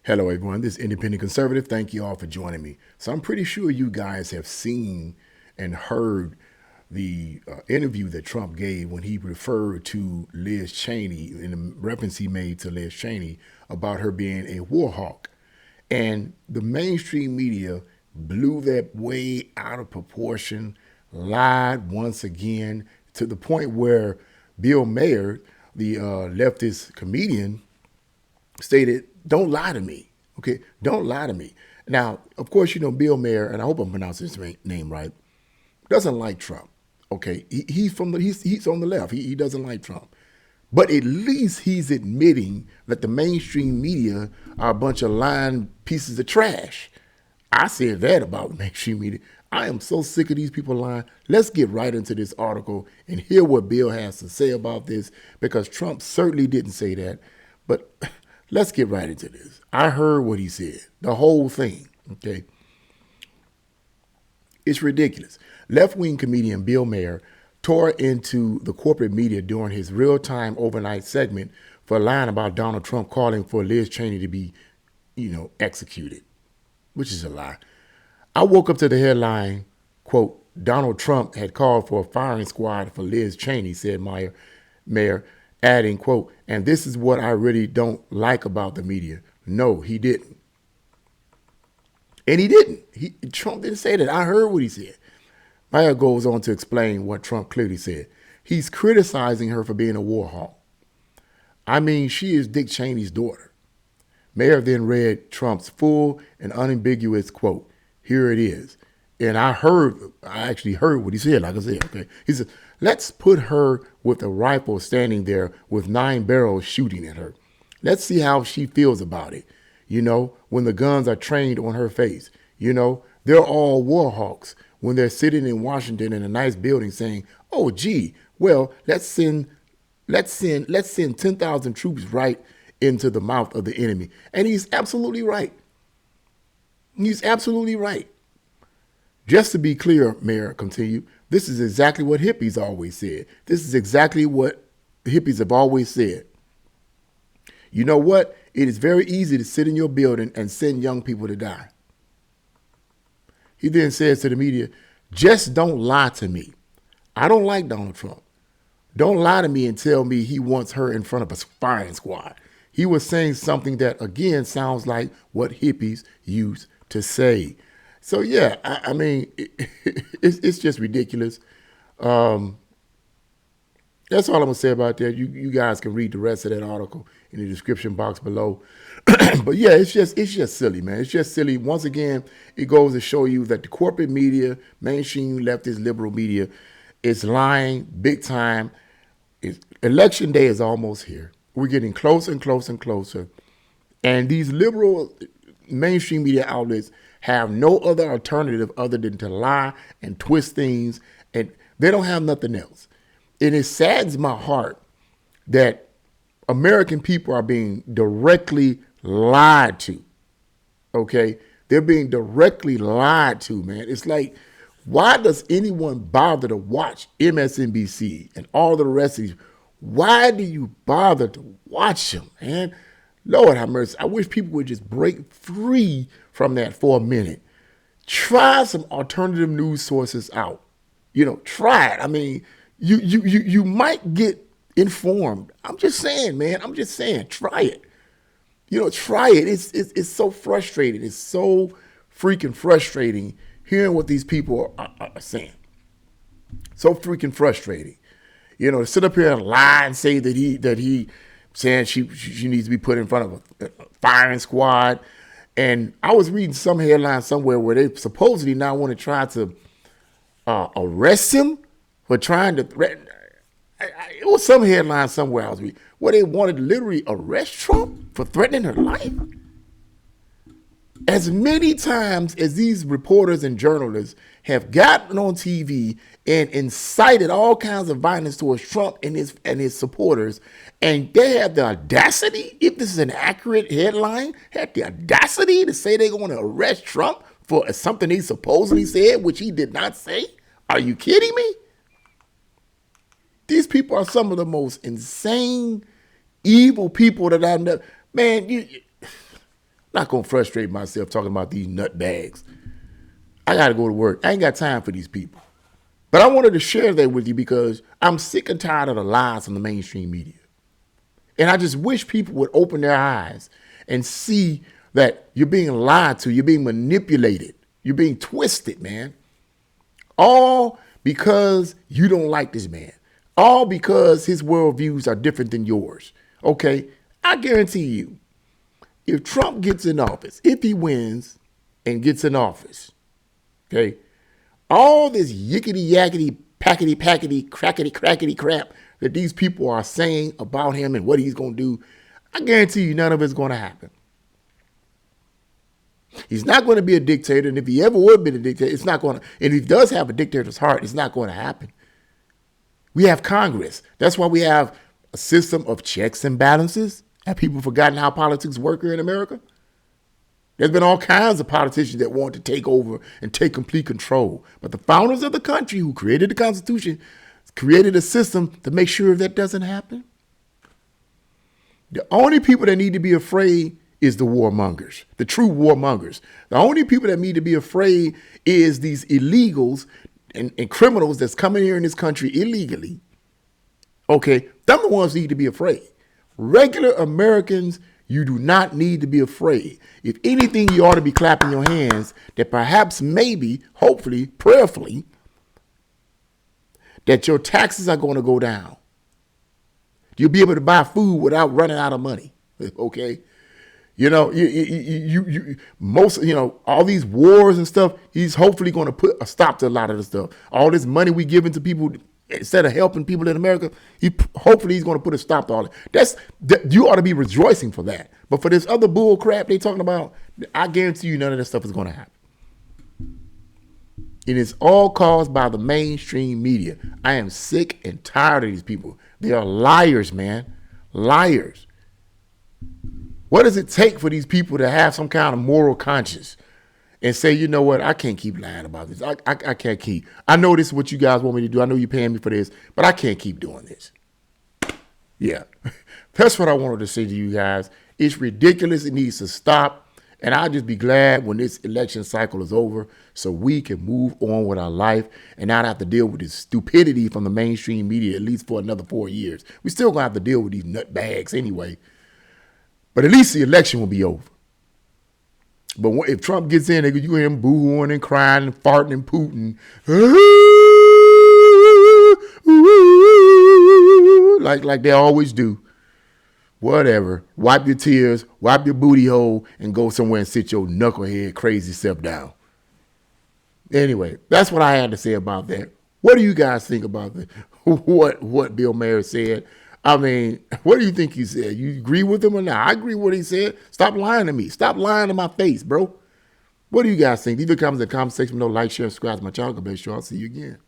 Hello, everyone. This is Independent Conservative. Thank you all for joining me. So, I'm pretty sure you guys have seen and heard the interview that Trump gave when he referred to Liz Chaney in the reference he made to Liz Chaney about her being a war hawk. And the mainstream media blew that way out of proportion, lied once again to the point where Bill Maher, the leftist comedian, stated, "Don't lie to me. Okay, don't lie to me." Now, of course, you know Bill Maher, and I hope I'm pronouncing his name right, doesn't like Trump. Okay, he's on the left. He doesn't like Trump, but at least he's admitting that the mainstream media are a bunch of lying pieces of trash. I said that about the mainstream media. I am so sick of these people lying. Let's get right into this article and hear what Bill has to say about this, because Trump certainly didn't say that. But let's get right into this. I heard what he said, the whole thing, okay? It's ridiculous. Left-wing comedian Bill Maher tore into the corporate media during his real-time overnight segment for lying about Donald Trump calling for Liz Chaney to be, executed, which is a lie. I woke up to the headline, quote, "Donald Trump had called for a firing squad for Liz Chaney," said Maher, adding, quote, "and this is what I really don't like about the media." No, he didn't. And he didn't. Trump didn't say that. I heard what he said. Maher goes on to explain what Trump clearly said. He's criticizing her for being a war hawk. I mean, she is Dick Cheney's daughter. Maher then read Trump's full and unambiguous quote. Here it is. And I actually heard what he said, like I said, okay. He said, "Let's put her with a rifle standing there with 9 barrels shooting at her. Let's see how she feels about it. When the guns are trained on her face. They're all war hawks when they're sitting in Washington in a nice building saying, 'Oh, gee, well, let's send 10,000 troops right into the mouth of the enemy.'" And he's absolutely right. He's absolutely right. Just to be clear, Mayor continued, this is exactly what hippies always said. This is exactly what hippies have always said. You know what? It is very easy to sit in your building and send young people to die. He then says to the media, "Just don't lie to me. I don't like Donald Trump. Don't lie to me and tell me he wants her in front of a firing squad." He was saying something that, again, sounds like what hippies used to say. So, yeah, I mean, it's just ridiculous. That's all I'm going to say about that. You guys can read the rest of that article in the description box below. But, yeah, it's just silly, man. It's just silly. Once again, it goes to show you that the corporate media, mainstream leftist liberal media, is lying big time. Election day is almost here. We're getting closer and closer and closer. And these liberal mainstream media outlets have no other alternative other than to lie and twist things, and they don't have nothing else. And it saddens my heart that American people are being directly lied to, okay? They're being directly lied to, man. It's like, why does anyone bother to watch MSNBC and all the rest of these? Why do you bother to watch them, man? Lord have mercy. I wish people would just break free from that for a minute. Try some alternative news sources out. Try it. I mean, you might get informed. I'm just saying, man. I'm just saying, try it. Try it. It's so frustrating. It's so freaking frustrating hearing what these people are saying. So freaking frustrating. To sit up here and lie and say that he saying she needs to be put in front of a firing squad. And I was reading some headline somewhere where they supposedly now want to try to arrest him for trying to threaten. It was some headline somewhere I was reading where they wanted to literally arrest Trump for threatening her life. As many times as these reporters and journalists have gotten on TV and incited all kinds of violence towards Trump and his supporters, and they have the audacity, if this is an accurate headline, have the audacity to say they're going to arrest Trump for something he supposedly said, which he did not say. Are you kidding me? These people are some of the most insane, evil people that I've never. Man, Not going to frustrate myself talking about these nut bags. I got to go to work. I ain't got time for these people. But I wanted to share that with you because I'm sick and tired of the lies from the mainstream media. And I just wish people would open their eyes and see that you're being lied to, you're being manipulated, you're being twisted, man. All because you don't like this man. All because his worldviews are different than yours. Okay, I guarantee you, if Trump gets in office, if he wins and gets in office, okay, all this yickety yakety, packety packety, crackety crackety crap that these people are saying about him and what he's going to do, I guarantee you none of it's going to happen. He's not going to be a dictator, and if he ever would be a dictator, it's not going to, and if he does have a dictator's heart, it's not going to happen. We have Congress. That's why we have a system of checks and balances. Have people forgotten how politics work here in America? There's been all kinds of politicians that want to take over and take complete control. But the founders of the country who created the Constitution created a system to make sure that doesn't happen. The only people that need to be afraid is the warmongers, the true warmongers. The only people that need to be afraid is these illegals and criminals that's coming here in this country illegally. Okay, them the ones need to be afraid. Regular Americans, you do not need to be afraid. If anything, you ought to be clapping your hands that perhaps, maybe, hopefully, prayerfully, that your taxes are going to go down. You'll be able to buy food without running out of money. Okay. You know, all these wars and stuff, he's hopefully going to put a stop to a lot of the stuff. All this money we giving to people, instead of helping people in America, hopefully he's going to put a stop to all that. You ought to be rejoicing for that. But for this other bull crap they talking about, I guarantee you none of that stuff is going to happen. It is all caused by the mainstream media. I am sick and tired of these people. They are liars, man. Liars. What does it take for these people to have some kind of moral conscience and say, you know what, I can't keep lying about this. I can't keep. I know this is what you guys want me to do. I know you're paying me for this, but I can't keep doing this. Yeah, that's what I wanted to say to you guys. It's ridiculous. It needs to stop. And I'll just be glad when this election cycle is over so we can move on with our life and not have to deal with this stupidity from the mainstream media at least for another 4 years. We still going to have to deal with these nutbags anyway. But at least the election will be over. But if Trump gets in, you hear him booing and crying and farting and pooting. Like they always do. Whatever. Wipe your tears, wipe your booty hole, and go somewhere and sit your knucklehead crazy self down. Anyway, that's what I had to say about that. What do you guys think about that? What Bill Maher said? I mean, what do you think he said? You agree with him or not? I agree with what he said. Stop lying to me. Stop lying to my face, bro. What do you guys think? Leave your comments in the comment section below. Like, share, subscribe to my channel. God bless you. I'll see you again.